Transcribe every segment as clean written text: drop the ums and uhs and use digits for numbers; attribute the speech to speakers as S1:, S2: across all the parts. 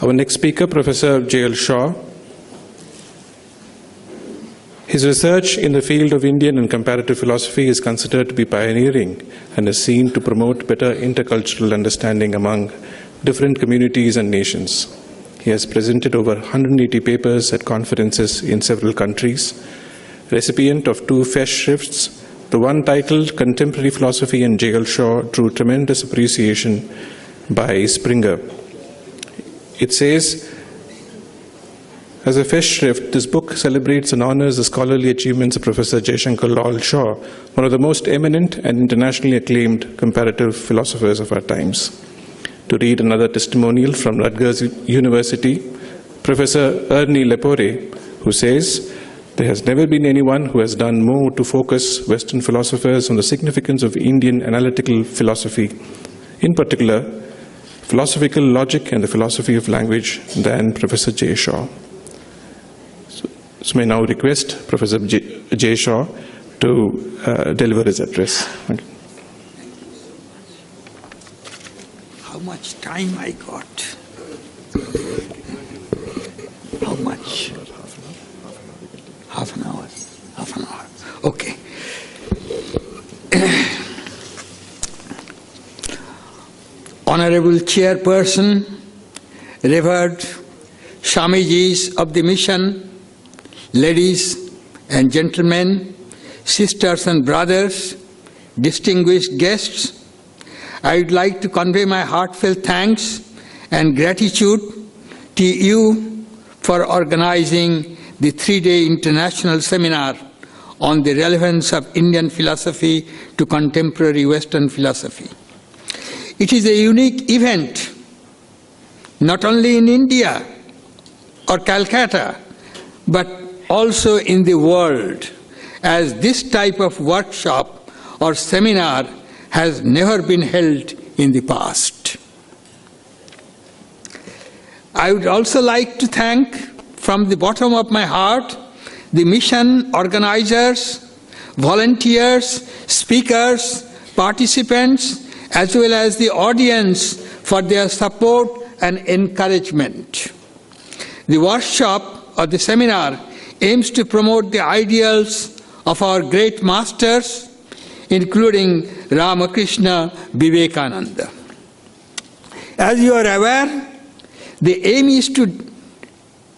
S1: Our next speaker, Professor J.L. Shaw. His research in the field of Indian and comparative philosophy is considered to be pioneering and is seen to promote better intercultural understanding among different communities and nations. He has presented over 180 papers at conferences in several countries, recipient of 2 Festschrifts. The one titled Contemporary Philosophy and J.L. Shaw drew tremendous appreciation by Springer. It says, as a Festschrift, this book celebrates and honors the scholarly achievements of Professor Jaysankar Lal Shaw, one of the most eminent and internationally acclaimed comparative philosophers of our times. To read another testimonial from Rutgers University, Professor Ernie Lepore, who says, there has never been anyone who has done more to focus Western philosophers on the significance of Indian analytical philosophy, in particular, philosophical logic and the philosophy of language, than Professor J. Shaw. So may I now request Professor J. Shaw to deliver his address. Thank you.
S2: How much time I got? How much? Half an hour. Half an hour. Okay. Honorable Chairperson, revered Swamijis of the Mission, ladies and gentlemen, sisters and brothers, distinguished guests, I would like to convey my heartfelt thanks and gratitude to you for organizing the 3-day international seminar on the relevance of Indian philosophy to contemporary Western philosophy. It is a unique event, not only in India or Calcutta, but also in the world, as this type of workshop or seminar has never been held in the past. I would also like to thank from the bottom of my heart the mission organizers, volunteers, speakers, participants, as well as the audience for their support and encouragement. The workshop or the seminar aims to promote the ideals of our great masters, including Ramakrishna Vivekananda. As you are aware, the aim is to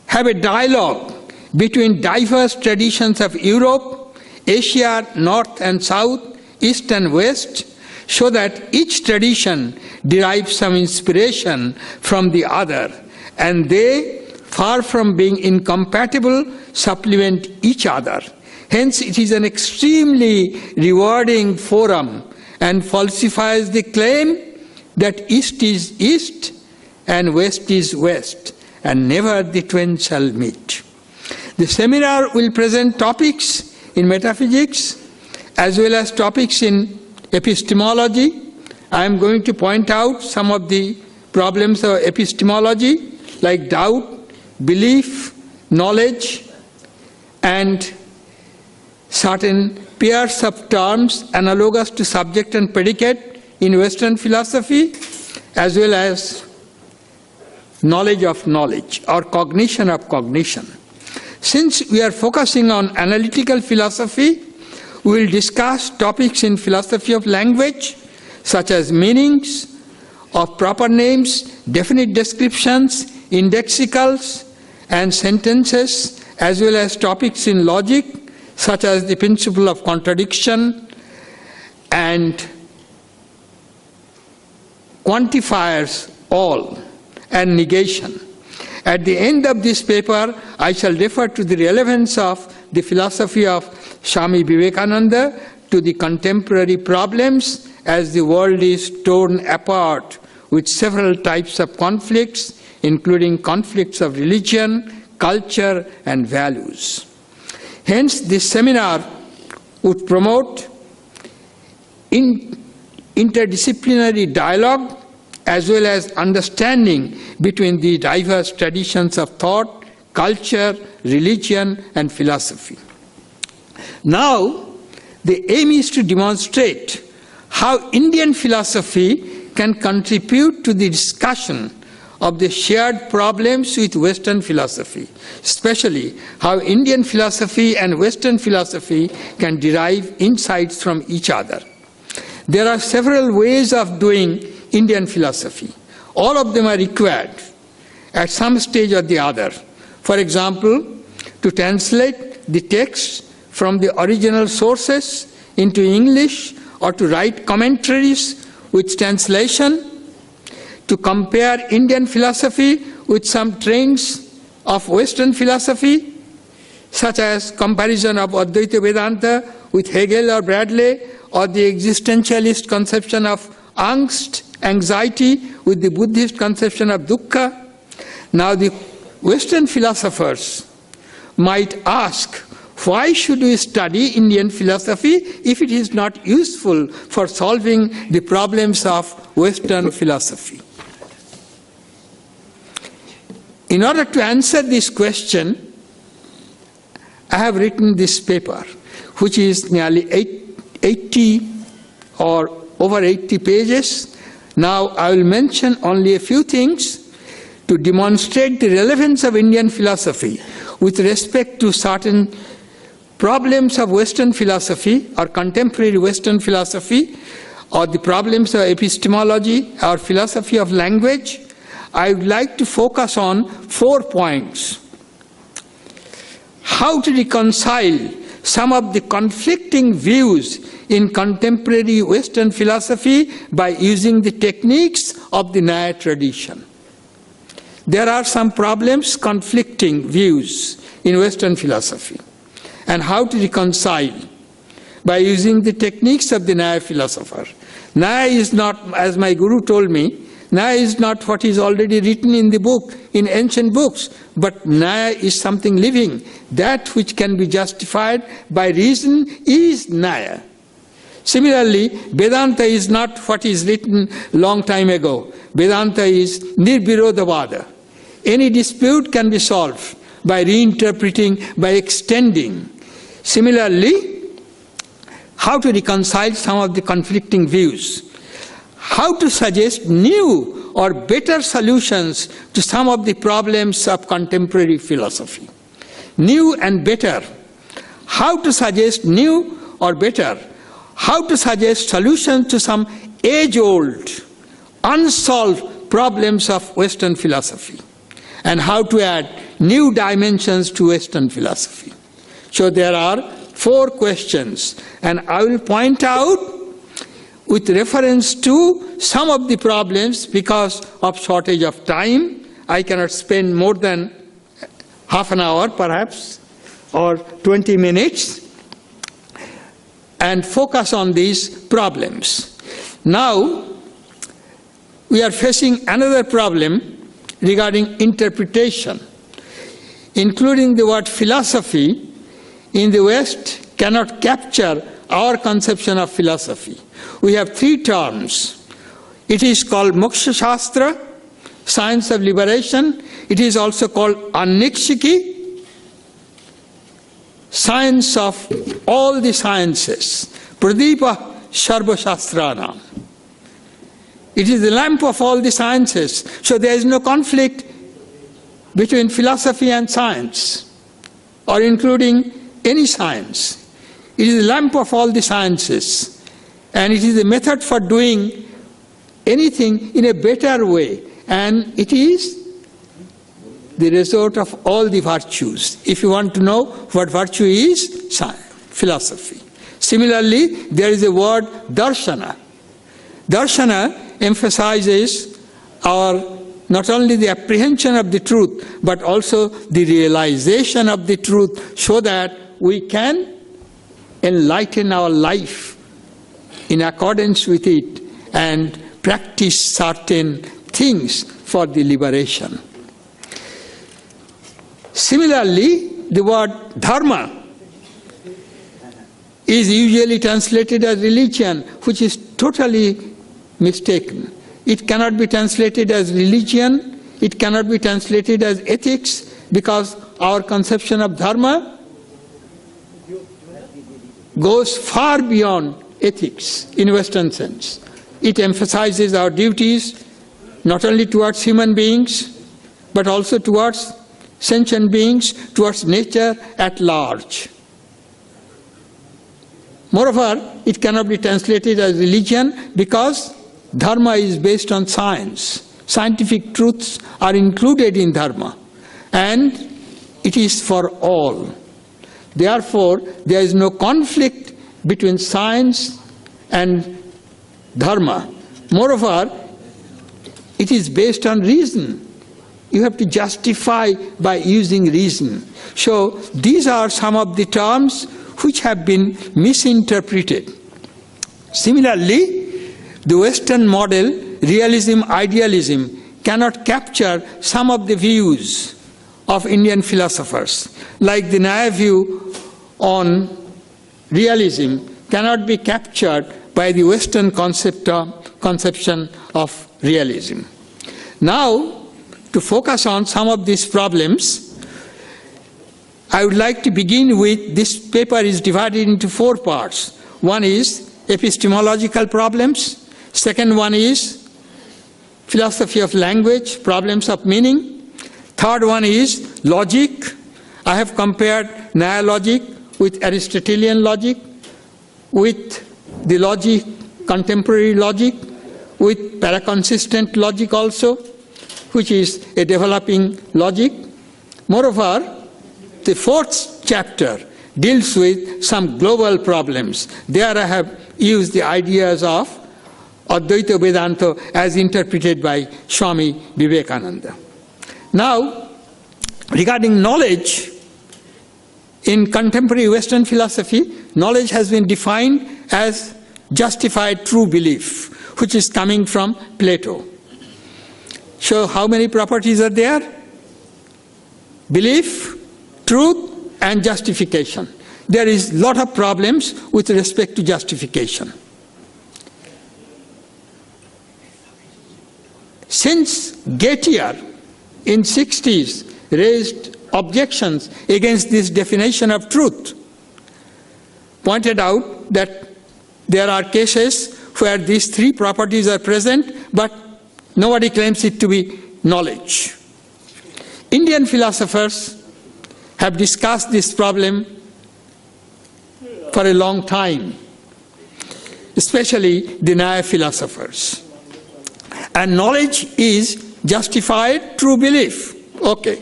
S2: have a dialogue between diverse traditions of Europe, Asia, North and South, East and West, so that each tradition derives some inspiration from the other, and they, far from being incompatible, supplement each other. Hence, it is an extremely rewarding forum and falsifies the claim that East is East and West is West, and never the twain shall meet. The seminar will present topics in metaphysics as well as topics in epistemology. I am going to point out some of the problems of epistemology, like doubt, belief, knowledge, and certain pairs of terms analogous to subject and predicate in Western philosophy, as well as knowledge of knowledge or cognition of cognition. Since we are focusing on analytical philosophy, we will discuss topics in philosophy of language, such as meanings of proper names, definite descriptions, indexicals, and sentences, as well as topics in logic, such as the principle of contradiction and quantifiers all and negation. At the end of this paper, I shall refer to the relevance of the philosophy of Swami Vivekananda to the contemporary problems as the world is torn apart with several types of conflicts, including conflicts of religion, culture, and values. Hence, this seminar would promote interdisciplinary dialogue as well as understanding between the diverse traditions of thought, culture, religion, and philosophy. Now, the aim is to demonstrate how Indian philosophy can contribute to the discussion of the shared problems with Western philosophy, especially how Indian philosophy and Western philosophy can derive insights from each other. There are several ways of doing Indian philosophy. All of them are required at some stage or the other. For example, to translate the text from the original sources into English, or to write commentaries with translation, to compare Indian philosophy with some trends of Western philosophy, such as comparison of Advaita Vedanta with Hegel or Bradley, or the existentialist conception of angst, anxiety, with the Buddhist conception of dukkha. Now the Western philosophers might ask, why should we study Indian philosophy if it is not useful for solving the problems of Western philosophy? In order to answer this question, I have written this paper, which is nearly 80 or over 80 pages. Now I will mention only a few things to demonstrate the relevance of Indian philosophy with respect to certain problems of Western philosophy or contemporary Western philosophy, or the problems of epistemology or philosophy of language. I would like to focus on 4 points. How to reconcile some of the conflicting views in contemporary Western philosophy by using the techniques of the Nyaya tradition. There are some problems, conflicting views in Western philosophy, and how to reconcile by using the techniques of the Nyaya philosopher. Nyaya is not, as my guru told me, Nyaya is not what is already written in the book, in ancient books, but Nyaya is something living. That which can be justified by reason is Nyaya. Similarly, Vedanta is not what is written long time ago. Vedanta is Nirvirodhavada. Any dispute can be solved by reinterpreting, by extending. Similarly, how to reconcile some of the conflicting views. How to suggest new or better solutions to some of the problems of contemporary philosophy. New and better. How to suggest new or better. How to suggest solutions to some age-old, unsolved problems of Western philosophy. And how to add new dimensions to Western philosophy. So there are 4 questions, and I will point out with reference to some of the problems. Because of shortage of time, I cannot spend more than half an hour perhaps, or 20 minutes, and focus on these problems. Now, we are facing another problem regarding interpretation, including the word philosophy in the West cannot capture our conception of philosophy. We have 3 terms. It is called Moksha Shastra, science of liberation. It is also called Anikshiki, science of all the sciences. Pradipa Sarva Shastranam. It is the lamp of all the sciences. So there is no conflict between philosophy and science, or including any science. It is the lamp of all the sciences, and it is a method for doing anything in a better way, and it is the result of all the virtues. If you want to know what virtue is, philosophy. Similarly, there is a word darshana. Darshana emphasizes our not only the apprehension of the truth, but also the realization of the truth, so that we can enlighten our life in accordance with it and practice certain things for the liberation. Similarly, the word dharma is usually translated as religion, which is totally mistaken. It cannot be translated as religion, it cannot be translated as ethics, because our conception of dharma goes far beyond ethics in Western sense. It emphasizes our duties not only towards human beings, but also towards sentient beings, towards nature at large. Moreover, it cannot be translated as religion because dharma is based on science. Scientific truths are included in dharma, and it is for all. Therefore, there is no conflict between science and dharma. Moreover, it is based on reason. You have to justify by using reason. So these are some of the terms which have been misinterpreted. Similarly, the Western model, realism, idealism, cannot capture some of the views of Indian philosophers, like the naive view on realism cannot be captured by the Western conception of realism. Now, to focus on some of these problems, I would like to begin with, this paper is divided into 4 parts. One is epistemological problems, second one is philosophy of language, problems of meaning, third one is logic. I have compared Naya logic with Aristotelian logic, with the logic, contemporary logic, with paraconsistent logic also, which is a developing logic. Moreover, the 4th chapter deals with some global problems. There I have used the ideas of Advaita Vedanta as interpreted by Swami Vivekananda. Now, regarding knowledge, in contemporary Western philosophy, knowledge has been defined as justified true belief, which is coming from Plato. So how many properties are there? Belief, truth, and justification. There is a lot of problems with respect to justification. Since Gettier in 60s raised objections against this definition of truth, pointed out that there are cases where these 3 properties are present, but nobody claims it to be knowledge. Indian philosophers have discussed this problem for a long time, especially the Naya philosophers. And knowledge is justified true belief. Okay.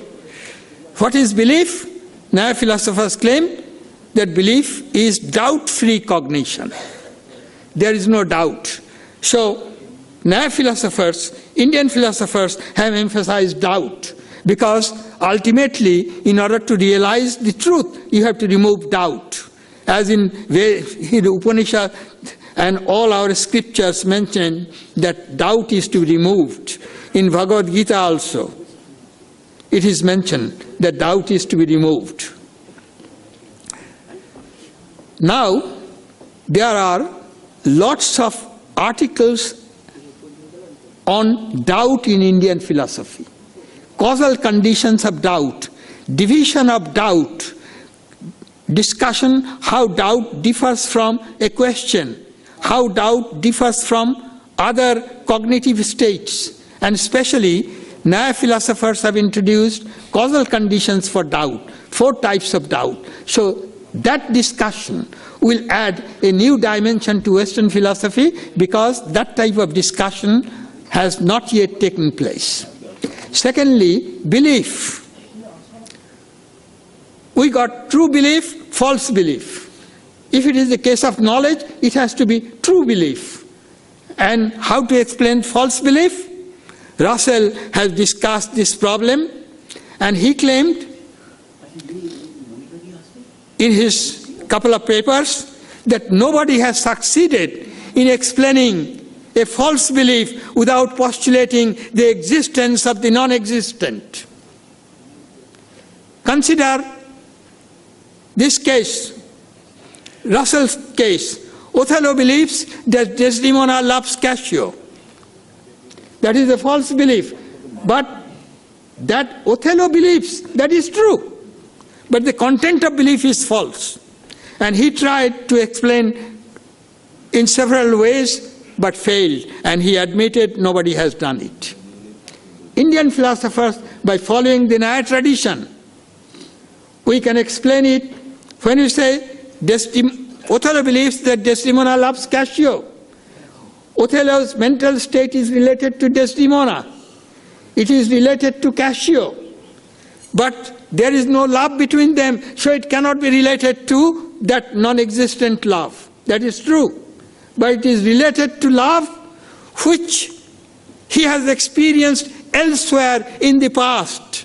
S2: What is belief? Naya philosophers claim that belief is doubt-free cognition. There is no doubt. So, Naya philosophers, Indian philosophers have emphasized doubt, because ultimately, in order to realize the truth, you have to remove doubt. As in the Upanishad and all our scriptures mention that doubt is to be removed. In Bhagavad Gita also, it is mentioned that doubt is to be removed. Now, there are lots of articles on doubt in Indian philosophy. Causal conditions of doubt, division of doubt, discussion how doubt differs from a question, how doubt differs from other cognitive states, and especially Naya philosophers have introduced causal conditions for doubt, 4 types of doubt. So that discussion will add a new dimension to Western philosophy, because that type of discussion has not yet taken place. Secondly, belief. We got true belief, false belief. If it is the case of knowledge, it has to be true belief. And how to explain false belief? Russell has discussed this problem, and he claimed in his couple of papers that nobody has succeeded in explaining a false belief without postulating the existence of the non-existent. Consider this case, Russell's case. Othello believes that Desdemona loves Cassio. That is a false belief. But that Othello believes, that is true. But the content of belief is false. And he tried to explain in several ways, but failed. And he admitted nobody has done it. Indian philosophers by following the Nyaya tradition. We can explain it when you say Othello believes that Desdemona loves Cassio. Othello's mental state is related to Desdemona. It is related to Cassio. But there is no love between them, so it cannot be related to that non-existent love. That is true. But it is related to love which he has experienced elsewhere in the past.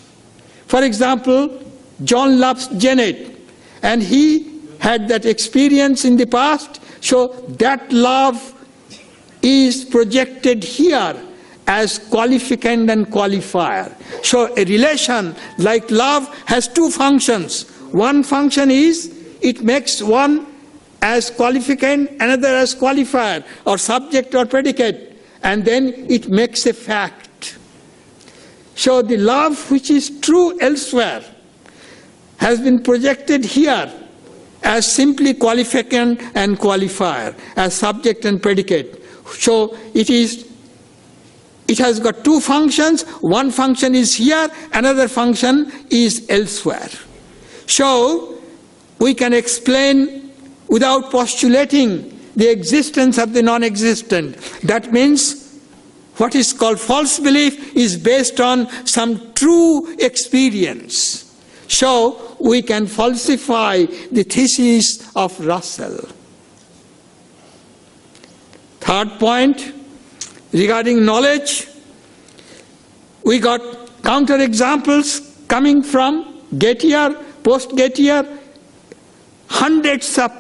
S2: For example, John loves Janet, and he had that experience in the past, so that love is projected here as qualificand and qualifier. So a relation like love has two functions. One function is it makes one as qualificand, another as qualifier, or subject or predicate, and then it makes a fact. So the love which is true elsewhere has been projected here as simply qualificand and qualifier, as subject and predicate. So it has got two functions. One function is here, another function is elsewhere. So we can explain without postulating the existence of the non-existent. That means what is called false belief is based on some true experience. So we can falsify the thesis of Russell. Third point, regarding knowledge, we got counterexamples coming from Gettier, post-Gettier, hundreds of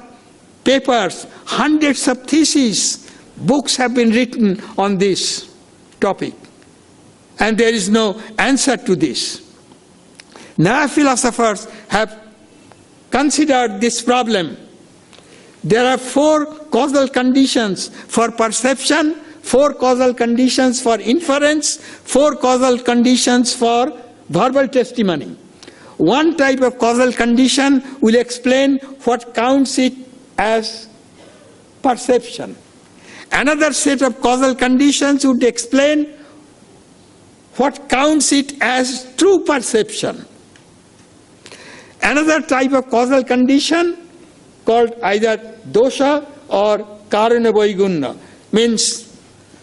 S2: papers, hundreds of theses, books have been written on this topic. And there is no answer to this. Nyaya philosophers have considered this problem. There are 4 causal conditions for perception, 4 causal conditions for inference, 4 causal conditions for verbal testimony. One type of causal condition will explain what counts it as perception. Another set of causal conditions would explain what counts it as true perception. Another type of causal condition called either dosha or karana vaigunya, means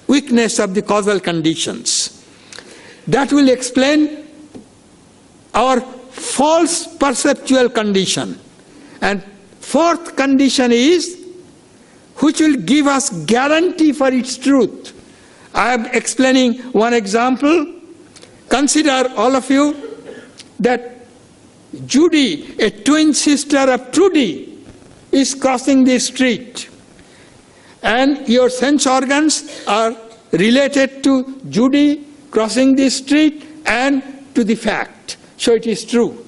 S2: weakness of the causal conditions. That will explain our false perceptual condition. And fourth condition is which will give us guarantee for its truth. I am explaining one example. Consider, all of you, that Judy, a twin sister of Trudy, is crossing the street. And your sense organs are related to Judy crossing the street and to the fact. So it is true.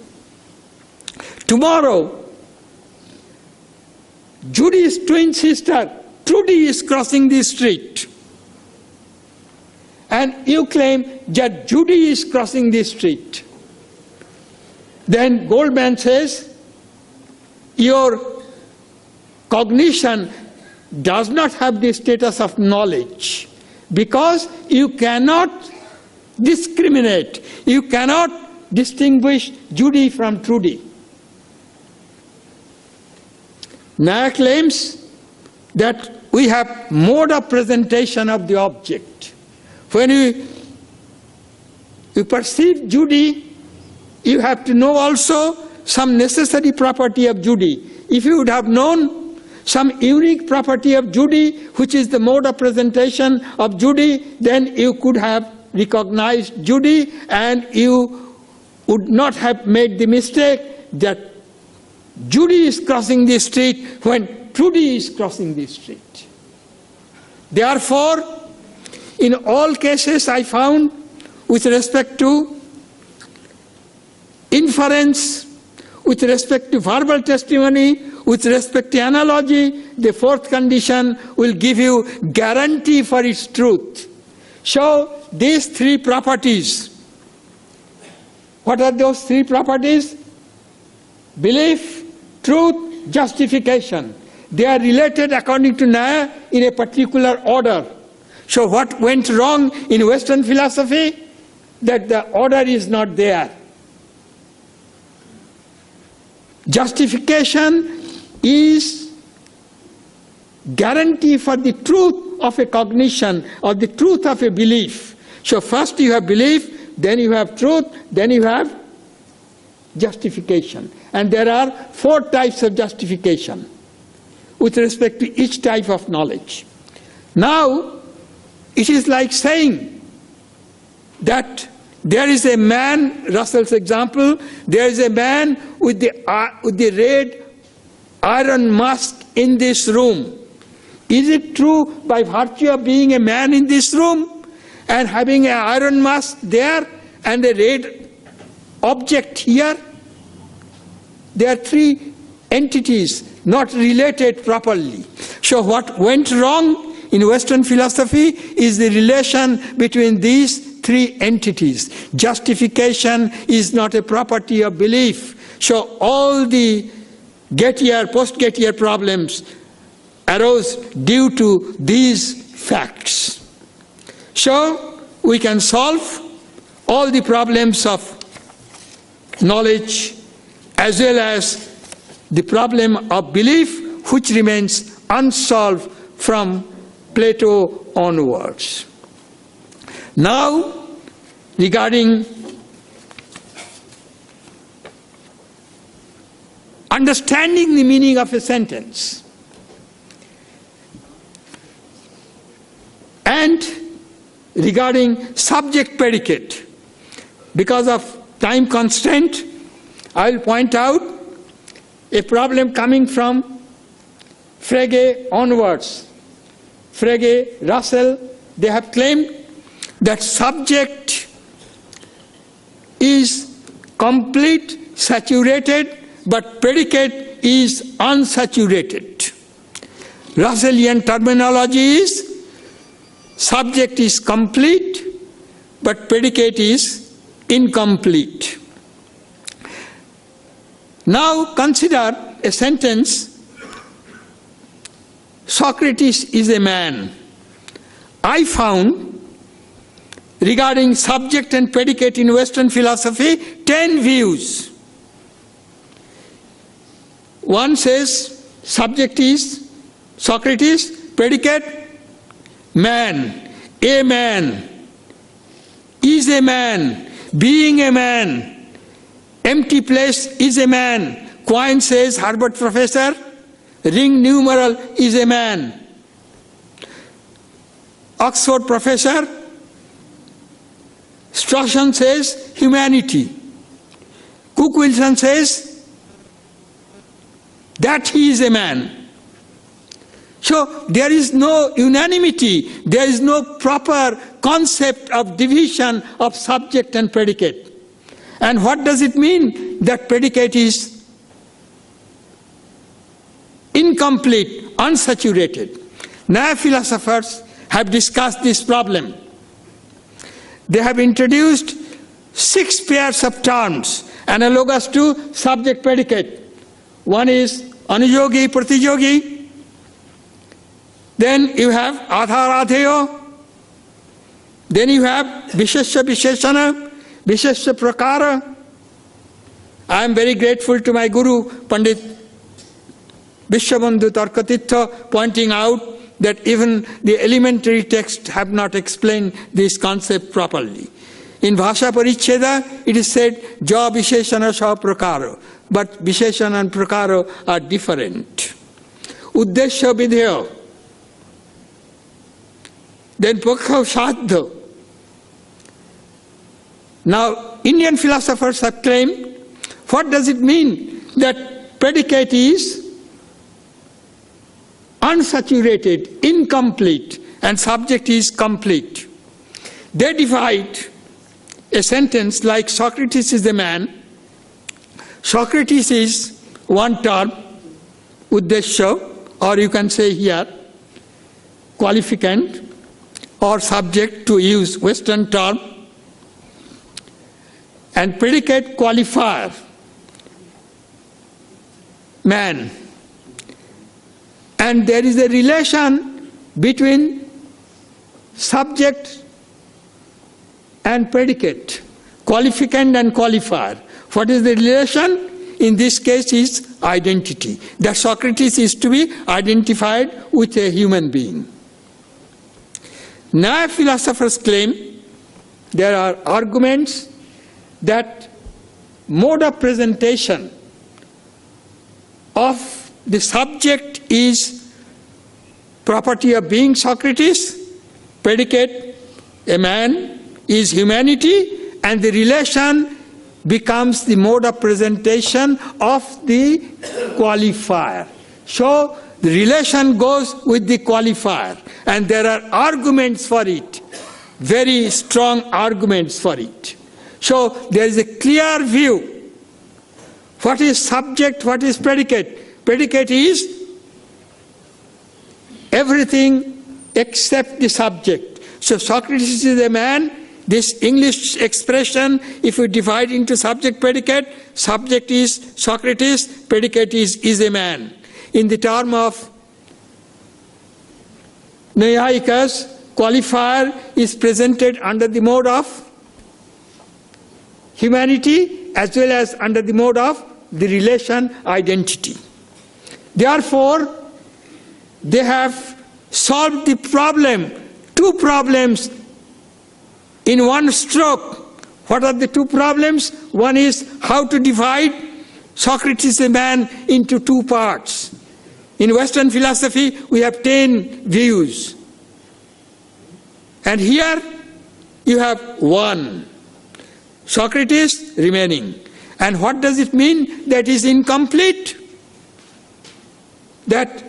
S2: Tomorrow, Judy's twin sister, Trudy, is crossing the street. And you claim that Judy is crossing the street. Then Goldman says, your cognition does not have the status of knowledge because you cannot discriminate, you cannot distinguish Judy from Trudy. Nyaya claims that we have mode of presentation of the object. When you perceive Judy, you have to know also some necessary property of Judy. If you would have known some unique property of Judy, which is the mode of presentation of Judy, then you could have recognized Judy and you would not have made the mistake that Judy is crossing the street when Trudy is crossing the street. Therefore, in all cases I found, with respect to inference, with respect to verbal testimony, with respect to analogy, the fourth condition will give you guarantee for its truth. So these 3 properties, what are those 3 properties? Belief, truth, justification. They are related according to Nyaya in a particular order. So what went wrong in Western philosophy? that the order is not there. Justification is guarantee for the truth of a cognition or the truth of a belief. So first you have belief, then you have truth, then you have justification. And there are 4 types of justification with respect to each type of knowledge. Now, it is like saying that there is a man, Russell's example, there is a man with the red iron mask in this room. Is it true by virtue of being a man in this room and having an iron mask there and a red object here? There are 3 entities not related properly. So what went wrong in Western philosophy is the relation between these 3 entities. Justification is not a property of belief. So all the Gettier, post-Gettier problems arose due to these facts. So we can solve all the problems of knowledge as well as the problem of belief, which remains unsolved from Plato onwards. Now, regarding understanding the meaning of a sentence and regarding subject predicate, because of time constraint, I will point out a problem coming from Frege onwards. Frege, Russell, they have claimed that subject is complete, saturated, but predicate is unsaturated. Russellian terminology is subject is complete, but predicate is incomplete. Now consider a sentence, Socrates is a man. I found regarding subject and predicate in Western philosophy 10 views. One says subject is Socrates, predicate man, a man, is a man, being a man, empty place is a man. Quine says, Harvard professor, ring numeral is a man. Oxford professor, Strauss says humanity. Cook-Wilson says that he is a man. So there is no unanimity, there is no proper concept of division of subject and predicate. And what does it mean that predicate is incomplete, unsaturated? Now philosophers have discussed this problem. They have introduced 6 pairs of terms analogous to subject predicate. One is anujogi, pratijogi. Then you have adhar adheyo. Then you have vishesha visheshana, vishesha prakara. I am very grateful to my guru, Pandit Vishwabandhu Tarkatitha, pointing out that even the elementary texts have not explained this concept properly. In Bhasha Paricheda, it is said, ja visheshana sha prakaro, but visheshana and prakaro are different. Uddesha vidheya, then pakha sadha. Now, Indian philosophers have claimed, what does it mean that predicate is unsaturated, incomplete, and subject is complete? They divide a sentence like Socrates is the man. Socrates is one term, uddesha, or you can say here, qualificant, or subject to use Western term, and predicate qualifier, man. And there is a relation between subject and predicate, qualificand and qualifier. What is the relation? In this case is identity. That Socrates is to be identified with a human being. Now philosophers claim there are arguments that mode of presentation of the subject is property of being Socrates, predicate, a man, is humanity, and the relation becomes the mode of presentation of the qualifier. So the relation goes with the qualifier, and there are arguments for it, very strong arguments for it. So there is a clear view. What is subject, what is predicate? Predicate is everything except the subject. So Socrates is a man. This English expression, if we divide into subject predicate, subject is Socrates, predicate is a man. In the term of Naiyayikas, qualifier is presented under the mode of humanity as well as under the mode of the relation identity. Therefore, they have solved the problem, two problems in one stroke. What are the two problems? One is how to divide Socrates a man into two parts. In Western philosophy, we have 10 views. And here you have one. Socrates remaining. And what does it mean? That is incomplete. That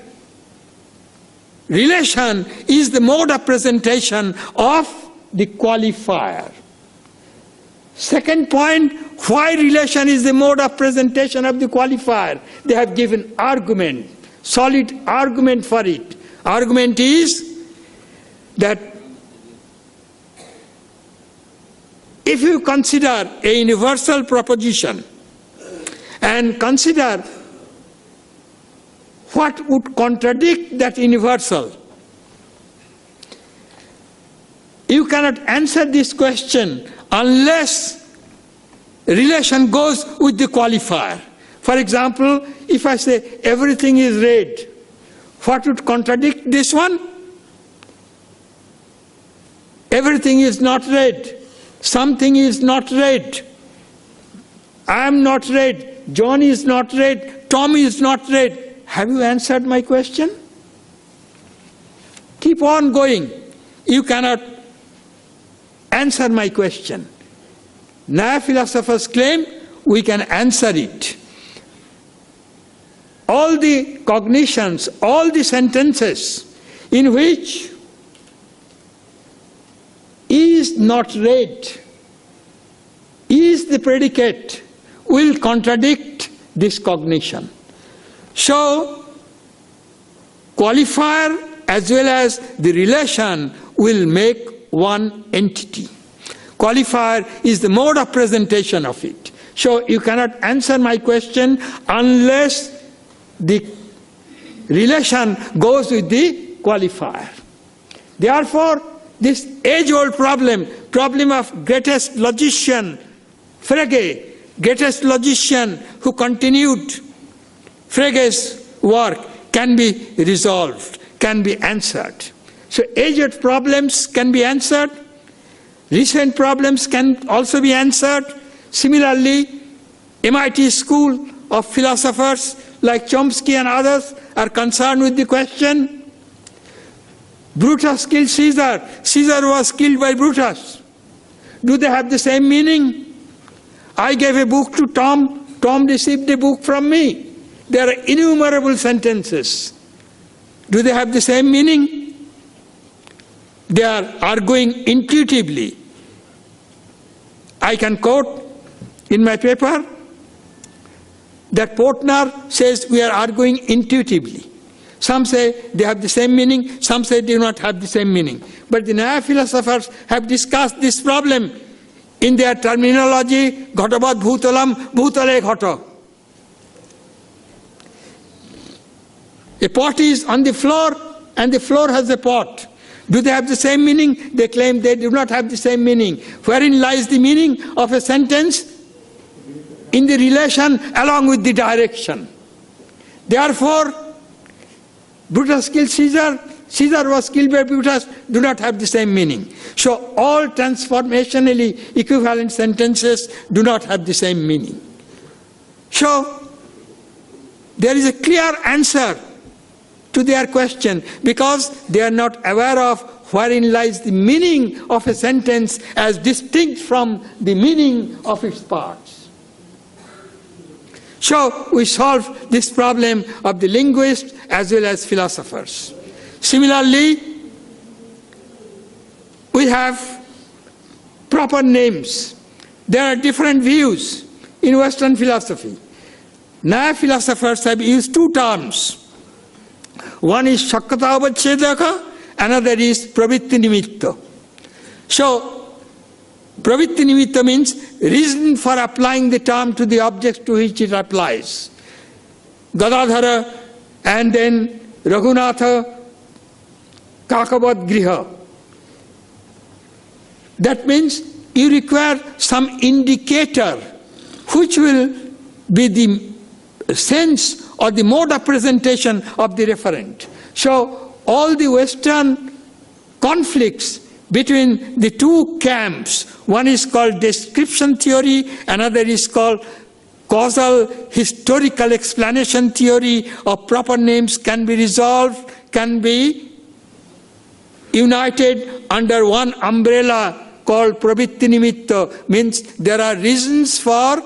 S2: relation is the mode of presentation of the qualifier. Second point, why relation is the mode of presentation of the qualifier? They have given argument, solid argument for it. Argument is that if you consider a universal proposition and consider what would contradict that universal, you cannot answer this question unless relation goes with the qualifier. For example, if I say everything is red, what would contradict this one? Everything is not red. Something is not red. I am not red. John is not red. Tom is not red. Have you answered my question? Keep on going. You cannot answer my question. Now philosophers claim we can answer it. All the cognitions, all the sentences in which is not red, is the predicate, will contradict this cognition. So, qualifier as well as the relation will make one entity. Qualifier is the mode of presentation of it. So you cannot answer my question unless the relation goes with the qualifier. Therefore, this age-old problem of greatest logician, Frege, greatest logician who continued Frege's work, can be resolved, can be answered. So aged problems can be answered, recent problems can also be answered. Similarly, MIT School of philosophers like Chomsky and others are concerned with the question, Brutus killed Caesar, Caesar was killed by Brutus. Do they have the same meaning? I gave a book to Tom, Tom received a book from me. There are innumerable sentences. Do they have the same meaning? They are arguing intuitively. I can quote in my paper that Portner says we are arguing intuitively. Some say they have the same meaning, some say they do not have the same meaning. But the Nyaya philosophers have discussed this problem in their terminology, Ghatavad Bhutalam, Bhutale Ghata. A pot is on the floor and the floor has a pot. Do they have the same meaning? They claim they do not have the same meaning. Wherein lies the meaning of a sentence? In the relation along with the direction. Therefore, Brutus killed Caesar, Caesar was killed by Brutus, do not have the same meaning. So all transformationally equivalent sentences do not have the same meaning. So there is a clear answer to their question, because they are not aware of wherein lies the meaning of a sentence as distinct from the meaning of its parts. So we solve this problem of the linguists as well as philosophers. Similarly, we have proper names. There are different views in Western philosophy. Now philosophers have used two terms. One is Shakkata Avachedaka, another is Pravitti Nimitta. So, Pravitti Nimitta means reason for applying the term to the object to which it applies. Gadadhara and then Raghunatha Kakavad Griha. That means you require some indicator which will be the sense or the mode of presentation of the referent. So all the Western conflicts between the two camps, one is called description theory, another is called causal historical explanation theory of proper names, can be resolved, can be united under one umbrella called Pravitti Nimitta, means there are reasons for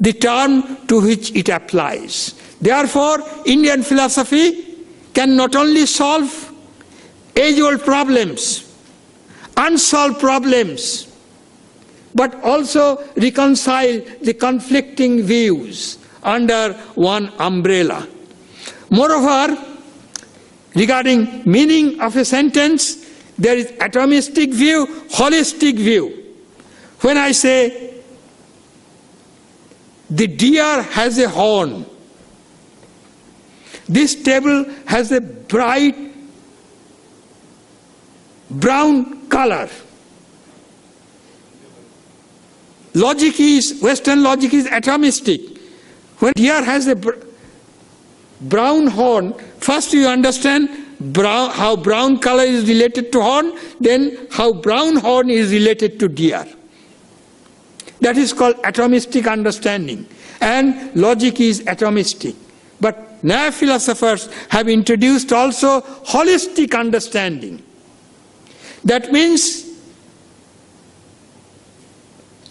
S2: the term to which it applies. Therefore, Indian philosophy can not only solve age-old problems, unsolved problems, but also reconcile the conflicting views under one umbrella. Moreover, regarding meaning of a sentence, there is atomistic view, holistic view. When I say the deer has a horn, this table has a bright brown color. Western logic is atomistic. When deer has a brown horn, first you understand how brown color is related to horn, then how brown horn is related to deer. That is called atomistic understanding, and logic is atomistic. But now philosophers have introduced also holistic understanding. That means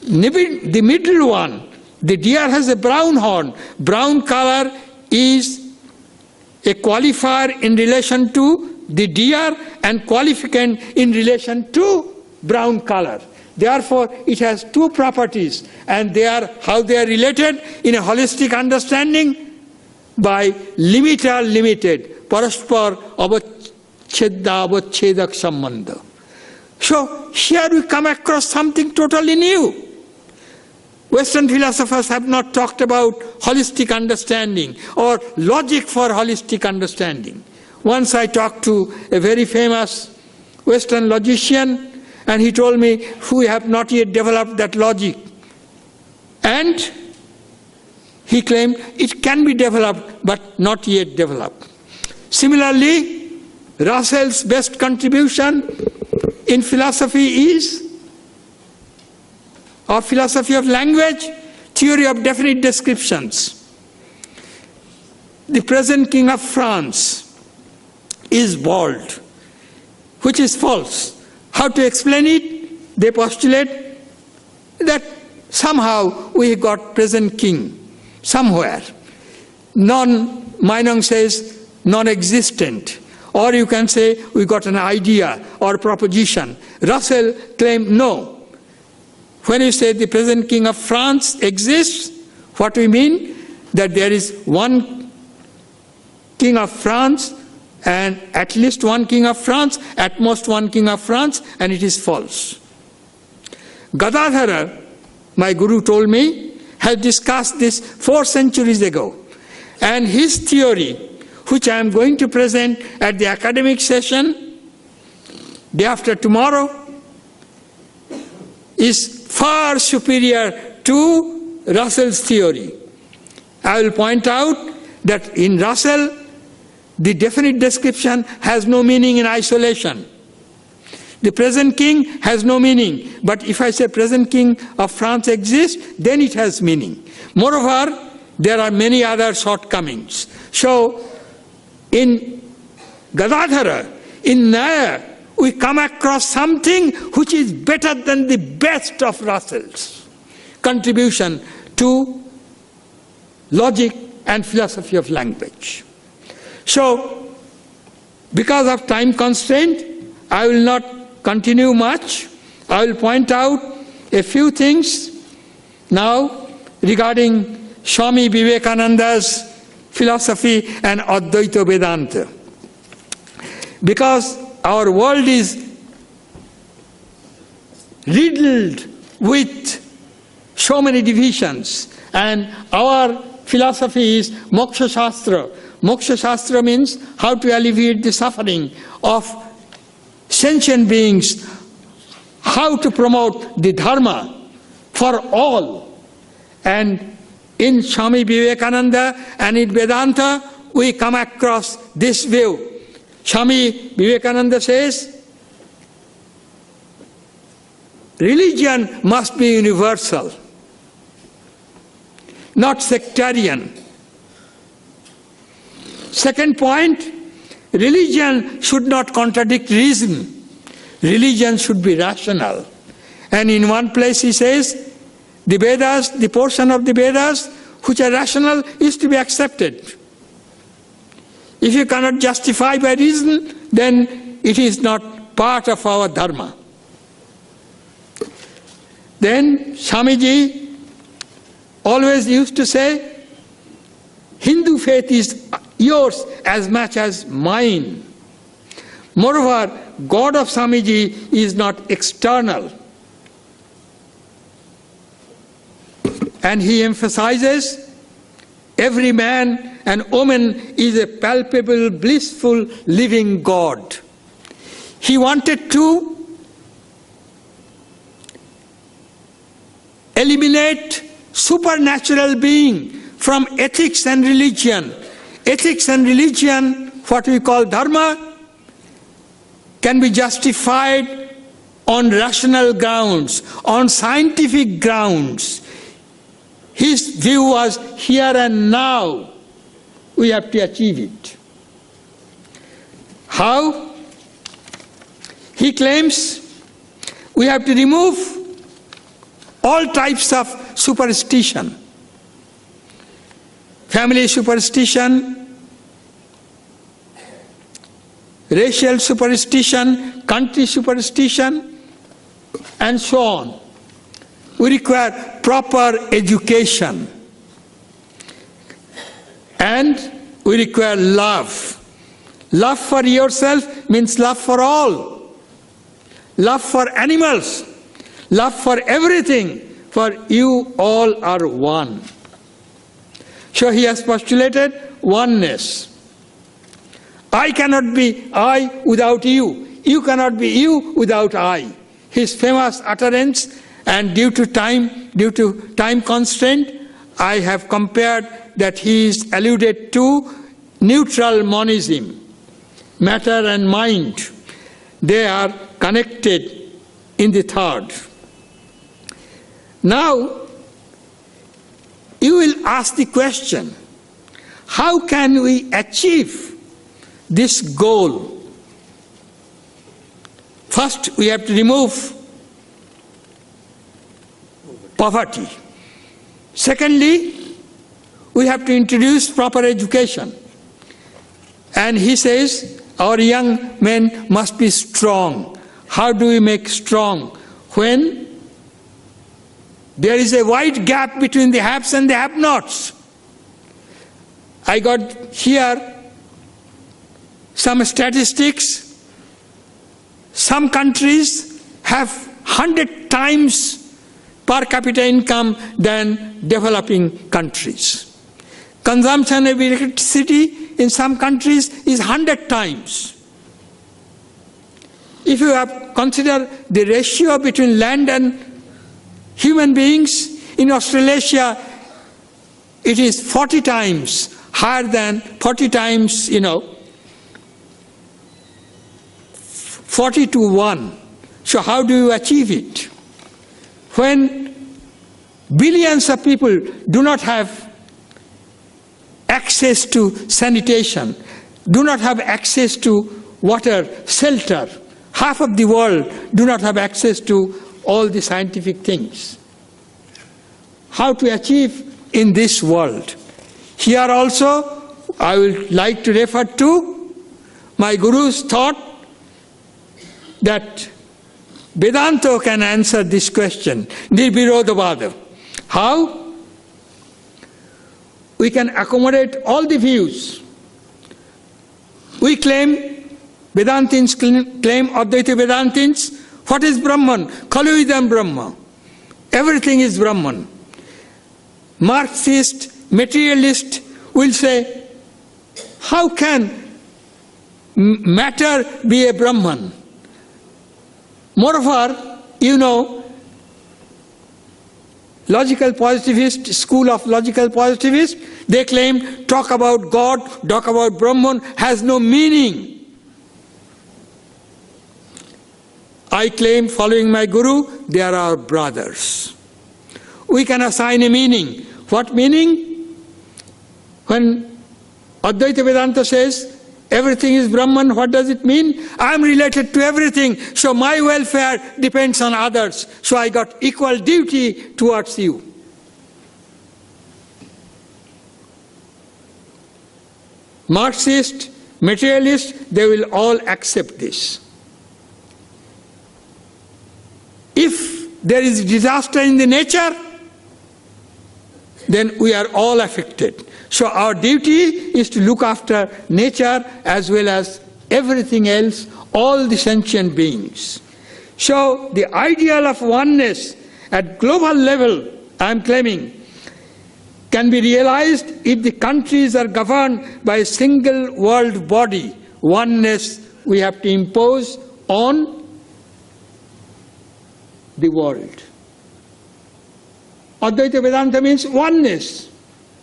S2: the middle one, the deer has a brown horn. Brown color is a qualifier in relation to the deer and qualificant in relation to brown color. Therefore, it has two properties, and how they are related in a holistic understanding by limiter limited, paraspar avachedda avachhedak sambandha. So here we come across something totally new. Western philosophers have not talked about holistic understanding or logic for holistic understanding. Once I talked to a very famous Western logician, and he told me, we have not yet developed that logic. And he claimed it can be developed, but not yet developed. Similarly, Russell's best contribution in philosophy is, or philosophy of language, theory of definite descriptions. The present king of France is bald, which is false. How to explain it? They postulate that somehow we got present king somewhere. Meinong says non-existent. Or you can say we got an idea or proposition. Russell claimed no. When you say the present king of France exists, what we mean? That there is one king of France, and at least one king of France, at most one king of France, and it is false. Gadadhara, my guru told me, has discussed this 4 centuries ago. And his theory, which I am going to present at the academic session, day after tomorrow, is far superior to Russell's theory. I will point out that in Russell, the definite description has no meaning in isolation. The present king has no meaning, but if I say present king of France exists, then it has meaning. Moreover, there are many other shortcomings. So, in Gadadhara, in Naya, we come across something which is better than the best of Russell's contribution to logic and philosophy of language. So, because of time constraint, I will not continue much. I will point out a few things now regarding Swami Vivekananda's philosophy and Advaita Vedanta. Because our world is riddled with so many divisions, and our philosophy is Moksha Shastra. Moksha Shastra means how to alleviate the suffering of sentient beings, how to promote the Dharma for all. And in Swami Vivekananda and in Vedanta, we come across this view. Swami Vivekananda says, religion must be universal, not sectarian. Second point, religion should not contradict reason. Religion should be rational. And in one place he says, the Vedas, the portion of the Vedas which are rational is to be accepted. If you cannot justify by reason, then it is not part of our dharma. Then Swamiji always used to say, Hindu faith is yours as much as mine. Moreover, God of Swamiji is not external. And he emphasizes, every man and woman is a palpable, blissful, living God. He wanted to eliminate supernatural being from ethics and religion. Ethics and religion, what we call dharma, can be justified on rational grounds, on scientific grounds. His view was here and now, we have to achieve it. How? He claims we have to remove all types of superstition. Family superstition, racial superstition, country superstition, and so on. We require proper education. And we require love. Love for yourself means love for all. Love for animals. Love for everything. For you all are one. So he has postulated oneness. I cannot be I without you. You cannot be you without I. His famous utterance, and due to time constraint, I have compared that he is alluded to neutral monism, matter and mind. They are connected in the third. Now, you will ask the question, how can we achieve this goal? First, we have to remove poverty. Secondly, we have to introduce proper education. And he says, our young men must be strong. How do we make strong? When there is a wide gap between the haves and the have-nots. I got here some statistics. Some countries have 100 times per capita income than developing countries. Consumption of electricity in some countries is 100 times. If you have considered the ratio between land and human beings, in Australasia, it is 40 times higher than 40 times, 40 to 1. So how do you achieve it? When billions of people do not have access to sanitation, do not have access to water, shelter, half of the world do not have access to all the scientific things. How to achieve in this world? Here also, I would like to refer to my Guru's thought that Vedanta can answer this question, Nirvirodhavada. How? We can accommodate all the views. We claim, Vedantins claim, Advaita Vedantins, what is Brahman? Khalu idam Brahma. Everything is Brahman. Marxist, materialist will say, how can matter be a Brahman? Moreover, logical positivist, school of logical positivist, they claim talk about God, talk about Brahman has no meaning. I claim, following my Guru, they are our brothers. We can assign a meaning. What meaning? When Advaita Vedanta says everything is Brahman, what does it mean? I am related to everything, so my welfare depends on others. So I got equal duty towards you. Marxist, materialist, they will all accept this. If there is disaster in the nature, then we are all affected. So our duty is to look after nature as well as everything else, all the sentient beings. So the ideal of oneness at global level, I am claiming, can be realized if the countries are governed by a single world body. Oneness we have to impose on the world. Advaita Vedanta means oneness.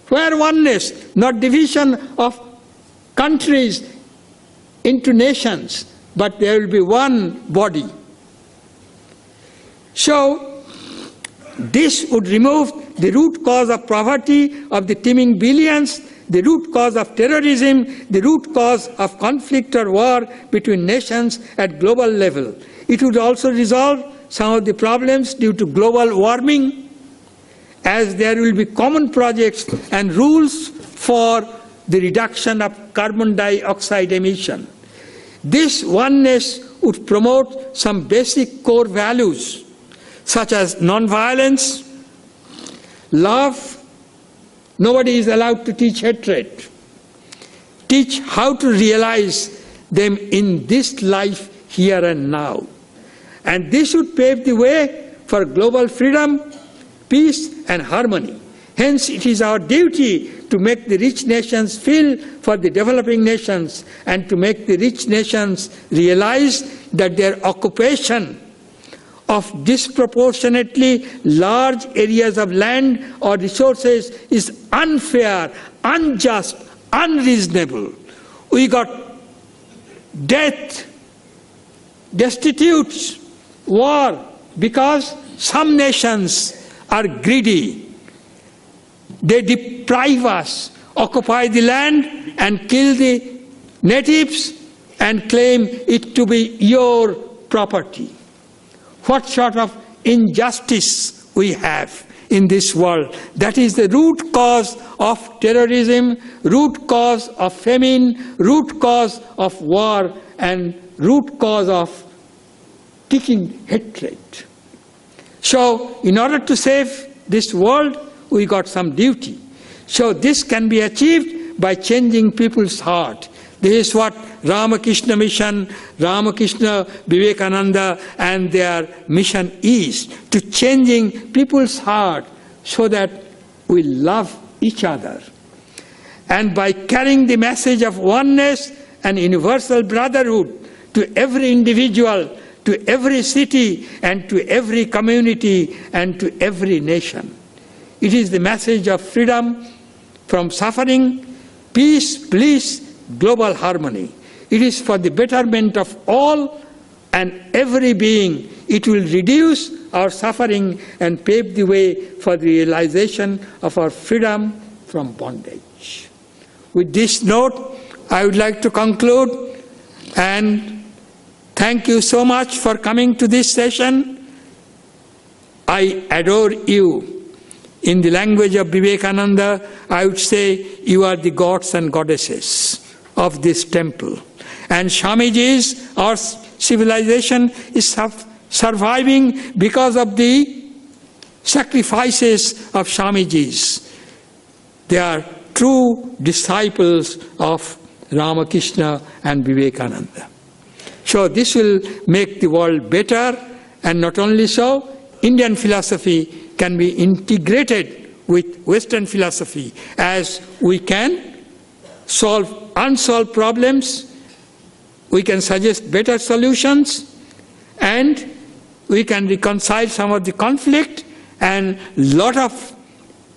S2: Where oneness? Not division of countries into nations, but there will be one body. So, this would remove the root cause of poverty of the teeming billions, the root cause of terrorism, the root cause of conflict or war between nations at global level. It would also resolve some of the problems due to global warming, as there will be common projects and rules for the reduction of carbon dioxide emission. This oneness would promote some basic core values such as non-violence, love. Nobody is allowed to teach hatred. Teach how to realize them in this life here and now. And this would pave the way for global freedom, peace and harmony. Hence, it is our duty to make the rich nations feel for the developing nations and to make the rich nations realize that their occupation of disproportionately large areas of land or resources is unfair, unjust, unreasonable. We got death, destitutes, war, because some nations are greedy. They deprive us, occupy the land and kill the natives and claim it to be your property. What sort of injustice we have in this world? That is the root cause of terrorism, root cause of famine, root cause of war, and root cause of teaching hatred. So, in order to save this world, we got some duty. So this can be achieved by changing people's heart. This is what Ramakrishna mission, Ramakrishna, Vivekananda and their mission is, to changing people's heart so that we love each other. And by carrying the message of oneness and universal brotherhood to every individual, to every city, and to every community, and to every nation. It is the message of freedom from suffering, peace, bliss, global harmony. It is for the betterment of all and every being. It will reduce our suffering and pave the way for the realization of our freedom from bondage. With this note, I would like to conclude and thank you so much for coming to this session. I adore you. In the language of Vivekananda, I would say you are the gods and goddesses of this temple. And Swamiji's, our civilization, is surviving because of the sacrifices of Swamiji's. They are true disciples of Ramakrishna and Vivekananda. So this will make the world better, and not only so, Indian philosophy can be integrated with Western philosophy, as we can solve unsolved problems, we can suggest better solutions, and we can reconcile some of the conflict, and a lot of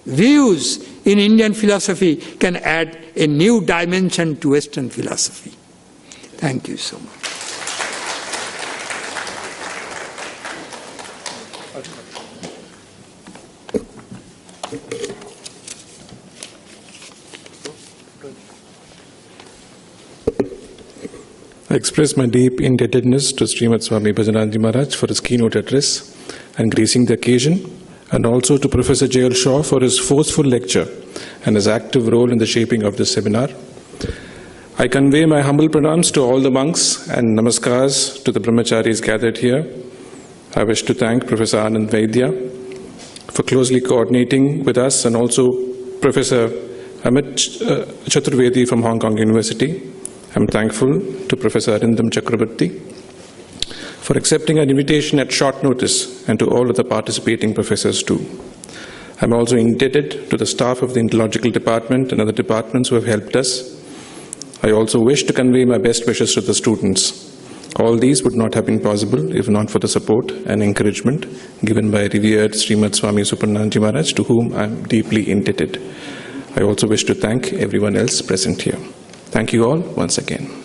S2: views in Indian philosophy can add a new dimension to Western philosophy. Thank you so much.
S1: I express my deep indebtedness to Srimad Swami Bhajananji Maharaj for his keynote address and gracing the occasion, and also to Professor J.L. Shaw for his forceful lecture and his active role in the shaping of this seminar. I convey my humble pranams to all the monks and namaskars to the brahmacharis gathered here. I wish to thank Professor Anand Vaidya for closely coordinating with us, and also Professor Amit Chaturvedi from Hong Kong University. I'm thankful to Professor Arindam Chakrabarti for accepting an invitation at short notice, and to all of the participating professors too. I'm also indebted to the staff of the Indological Department and other departments who have helped us. I also wish to convey my best wishes to the students. All these would not have been possible if not for the support and encouragement given by revered Srimad Swami Supernanji Maharaj, to whom I am deeply indebted. I also wish to thank everyone else present here. Thank you all once again.